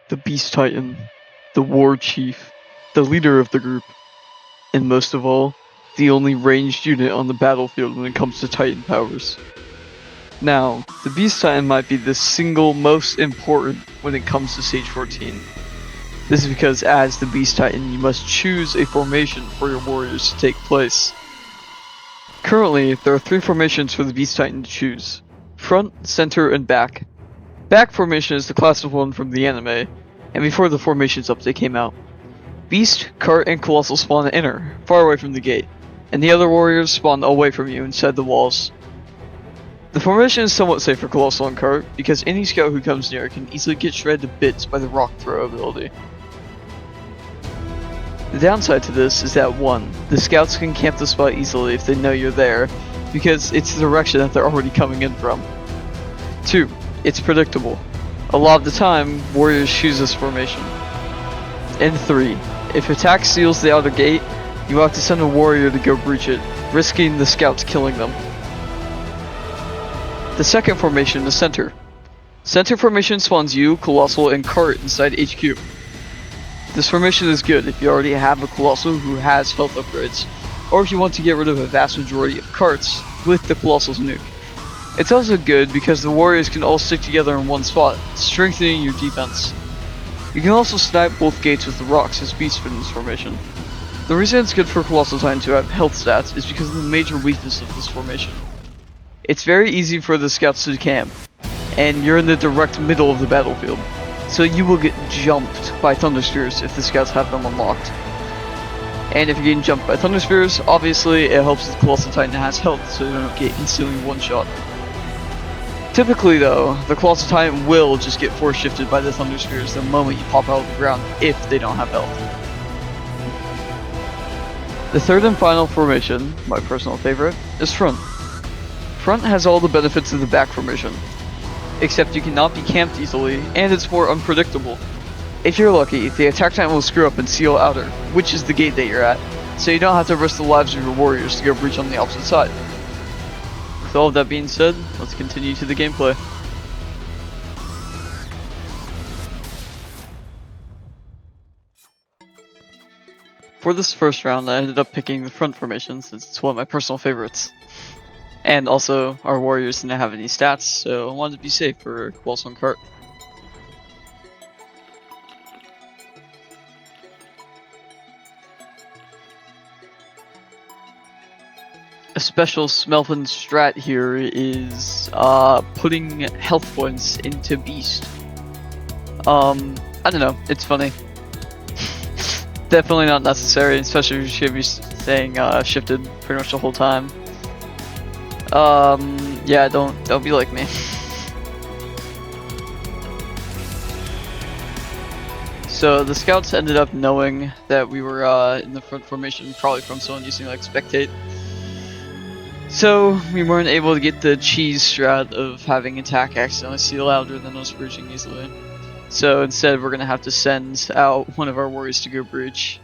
the Beast Titan, the War Chief, the leader of the group, and most of all, the only ranged unit on the battlefield when it comes to Titan powers. Now, the Beast Titan might be the single most important when it comes to Stage 14. This is because as the Beast Titan, you must choose a formation for your warriors to take place. Currently, there are 3 formations for the Beast Titan to choose: front, center, and back. Back formation is the classic one from the anime, and before the formations update came out. Beast, Cart, and Colossal spawn inner, far away from the gate, and the other warriors spawn away from you inside the walls. The formation is somewhat safe for Colossal and Cart, because any scout who comes near can easily get shredded to bits by the rock throw ability. The downside to this is that 1. The scouts can camp the spot easily if they know you're there, because it's the direction that they're already coming in from. 2. It's predictable. A lot of the time, warriors choose this formation. And 3. If attack seals the outer gate, you have to send a warrior to go breach it, risking the scouts killing them. The second formation is center. Center formation spawns you, Colossal, and Cart inside HQ. This formation is good if you already have a Colossal who has health upgrades, or if you want to get rid of a vast majority of Carts with the Colossal's nuke. It's also good because the warriors can all stick together in one spot, strengthening your defense. You can also snipe both gates with the rocks as beasts in this formation. The reason it's good for Colossal Titan to have health stats is because of the major weakness of this formation. It's very easy for the scouts to camp, and you're in the direct middle of the battlefield, so you will get jumped by Thunder Spears if the scouts have them unlocked. And if you're getting jumped by Thunder Spears, obviously it helps the Colossal Titan has health so you don't get instantly one-shot. Typically though, the Colossal Titan will just get force shifted by the Thunder Spears the moment you pop out of the ground if they don't have health. The third and final formation, my personal favorite, is front. Front has all the benefits of the back formation, except you cannot be camped easily, and it's more unpredictable. If you're lucky, the attack titan will screw up and seal outer, which is the gate that you're at, so you don't have to risk the lives of your warriors to go breach on the opposite side. With all of that being said, let's continue to the gameplay. For this first round, I ended up picking the front formation since it's one of my personal favorites. And also, our warriors didn't have any stats, so I wanted to be safe for Colossal and Cart. A special Smelfin strat here is putting health points into Beast. I don't know, it's funny. Definitely not necessary, especially if you should be staying shifted pretty much the whole time. Yeah, don't be like me. So the scouts ended up knowing that we were in the front formation, probably from someone using like spectate. So we weren't able to get the cheese strat of having attack accidentally seal louder than us breaching easily. So instead we're gonna have to send out one of our warriors to go breach.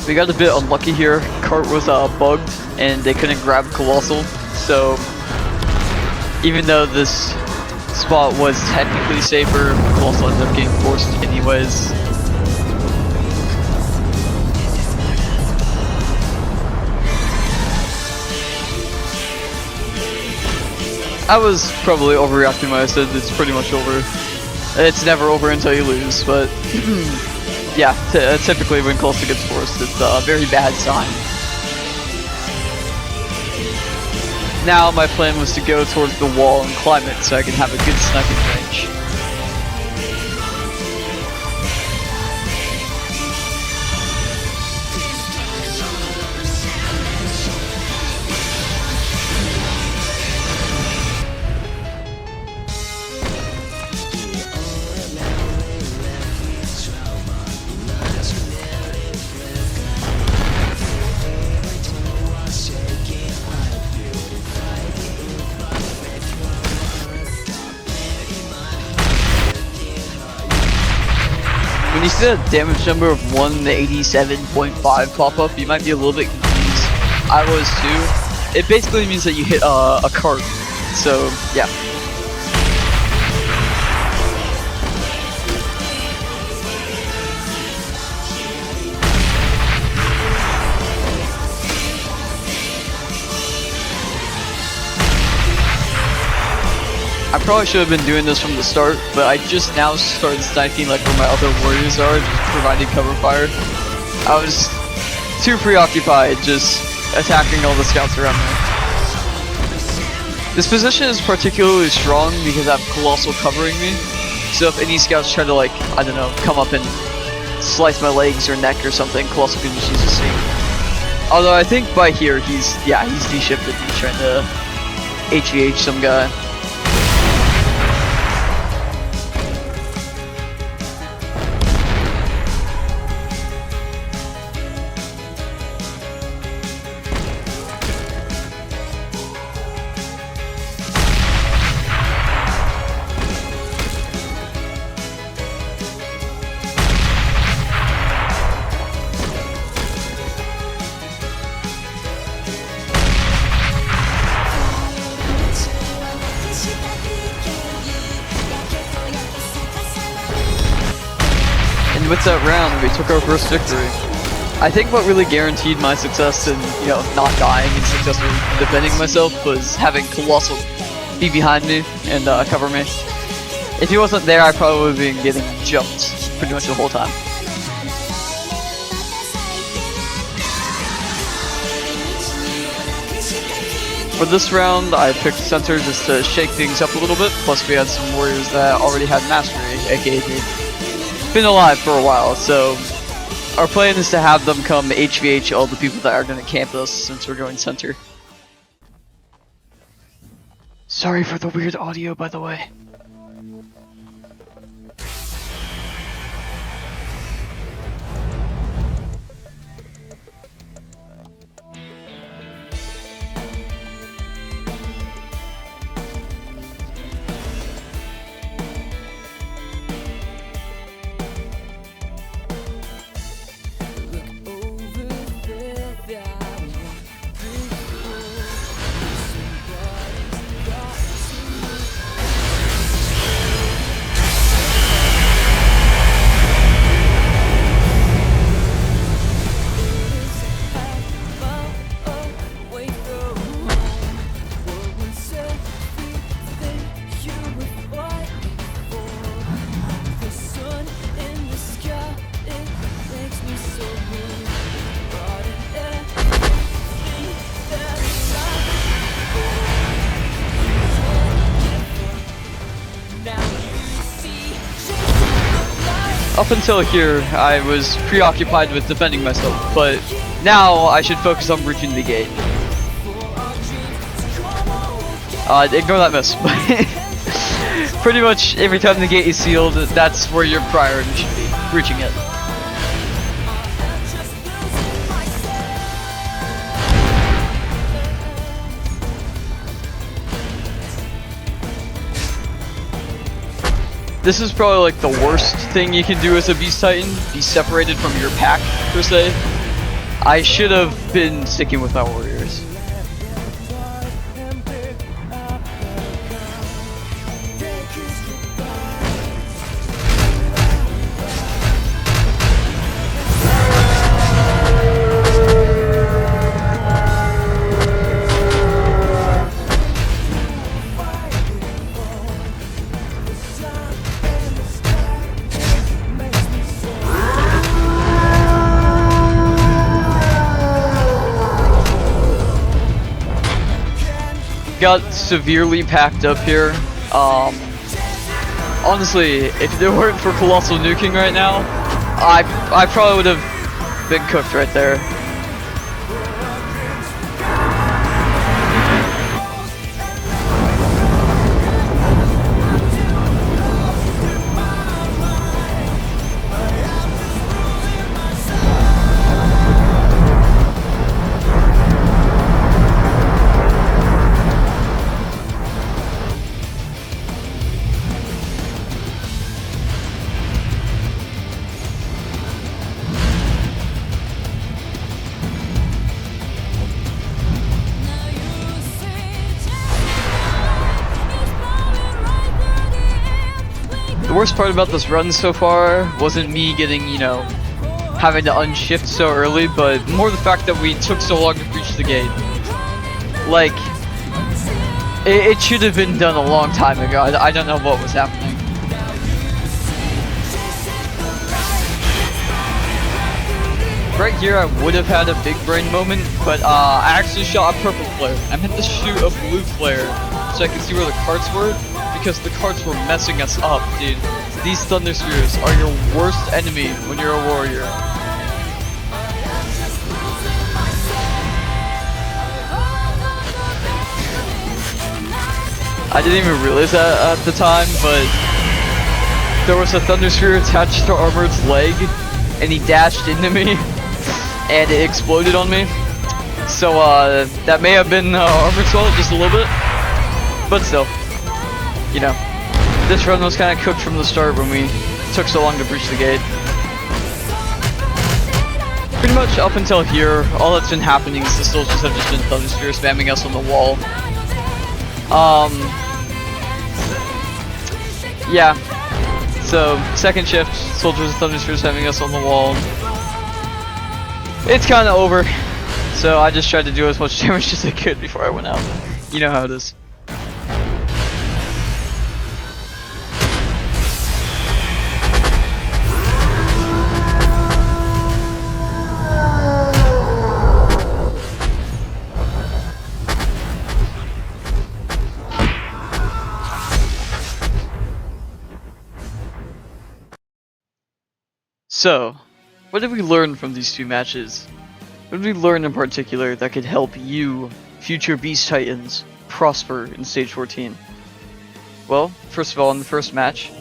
We got a bit unlucky here. Cart was bugged and they couldn't grab Colossal, so even though this spot was technically safer, Colossal ended up getting forced anyways. I was probably overreacting when I said it's pretty much over. It's never over until you lose, but yeah, typically when Colossal gets forced, it's a very bad sign. Now my plan was to go towards the wall and climb it so I can have a good sniping range. when you see a damage number of 187.5 pop up, you might be a little bit confused. I was too. It basically means that you hit a cart. So yeah. I probably should have been doing this from the start, but I just now started sniping like where my other warriors are, just providing cover fire. I was too preoccupied just attacking all the scouts around me. This position is particularly strong because I have Colossal covering me, so if any scouts try to, like, I don't know, come up and slice my legs or neck or something, Colossal can just use a sting. Although I think by here he's de-shifted, he's trying to HVH some guy. With that round, we took our first victory. I think what really guaranteed my success in, you know, not dying and successfully defending myself was having Colossal be behind me and cover me. If he wasn't there, I probably would have been getting jumped pretty much the whole time. For this round, I picked center just to shake things up a little bit, plus we had some warriors that already had mastery, aka me. Been alive for a while, so our plan is to have them come HVH all the people that are going to camp us since we're going center. Sorry for the weird audio, by the way. Up until here, I was preoccupied with defending myself, but now I should focus on breaching the gate. Ignore that miss. Pretty much every time the gate is sealed, that's where your priority should be, breaching it. This is probably like the worst thing you can do as a Beast Titan, be separated from your pack, per se. I should have been sticking with my warriors. Got severely packed up here. Honestly, if it weren't for Colossal nuking right now, I probably would have been cooked right there. worst part about this run so far wasn't me getting, you know, having to unshift so early, but more the fact that we took so long to breach the gate. Like, it should have been done a long time ago. I don't know what was happening. Right here, I would have had a big brain moment, but I actually shot a purple flare. I meant to shoot a blue flare so I could see where the carts were, because the carts were messing us up, dude. These Thunder Spheres are your worst enemy when you're a warrior. I didn't even realize that at the time, but there was a Thunder Sphere attached to Armored's leg, and he dashed into me, and it exploded on me. So that may have been Armored's fault just a little bit, but still, you know, this run was kind of cooked from the start when we took so long to breach the gate. Pretty much up until here, all that's been happening is the soldiers have just been Thunder Sphere spamming us on the wall. Yeah. So, second shift, soldiers of Thunder Sphere spamming us on the wall. It's kind of over. So I just tried to do as much damage as I could before I went out. You know how it is. So, what did we learn from these two matches? What did we learn in particular that could help you, future Beast Titans, prosper in Stage 14? Well, first of all, in the first match,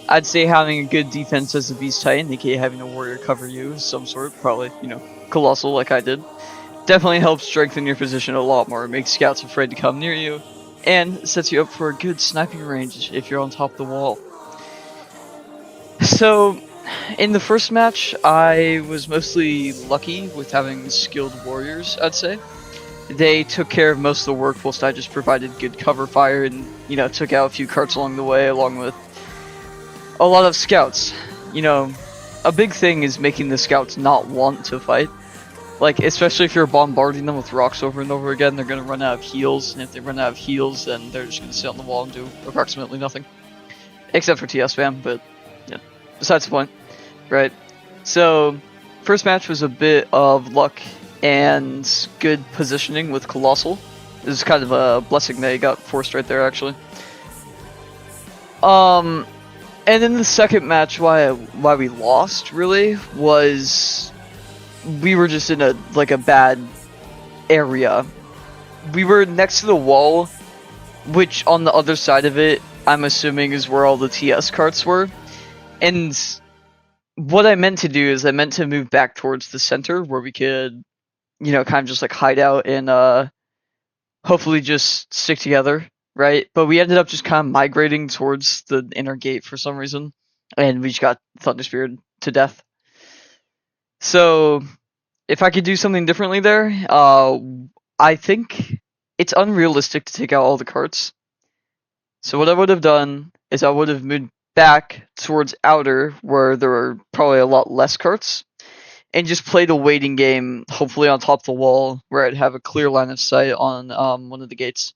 I'd say having a good defense as a Beast Titan, aka having a warrior cover you of some sort, probably, you know, Colossal like I did, definitely helps strengthen your position a lot more, makes scouts afraid to come near you, and sets you up for a good sniping range if you're on top of the wall. So, in the first match, I was mostly lucky with having skilled warriors, I'd say. They took care of most of the work whilst I just provided good cover fire and, you know, took out a few carts along the way, along with a lot of scouts. You know, a big thing is making the scouts not want to fight. Like, especially if you're bombarding them with rocks over and over again, they're going to run out of heals, and if they run out of heals, then they're just going to sit on the wall and do approximately nothing. Except for TS spam, but, yeah, besides the point. Right, so first match was a bit of luck and good positioning with Colossal. It was kind of a blessing that he got forced right there, actually. And in the second match, why we lost really was we were just in a bad area. We were next to the wall, which on the other side of it, I'm assuming is where all the TS carts were, and what I meant to do is I meant to move back towards the center where we could, you know, kind of just like hide out and hopefully just stick together, right? But we ended up just kind of migrating towards the inner gate for some reason, and we just got Thunder Speared to death. So, if I could do something differently there, I think it's unrealistic to take out all the carts. So what I would have done is I would have moved back towards outer, where there were probably a lot less carts, and just played a waiting game, hopefully on top of the wall, where I'd have a clear line of sight on one of the gates.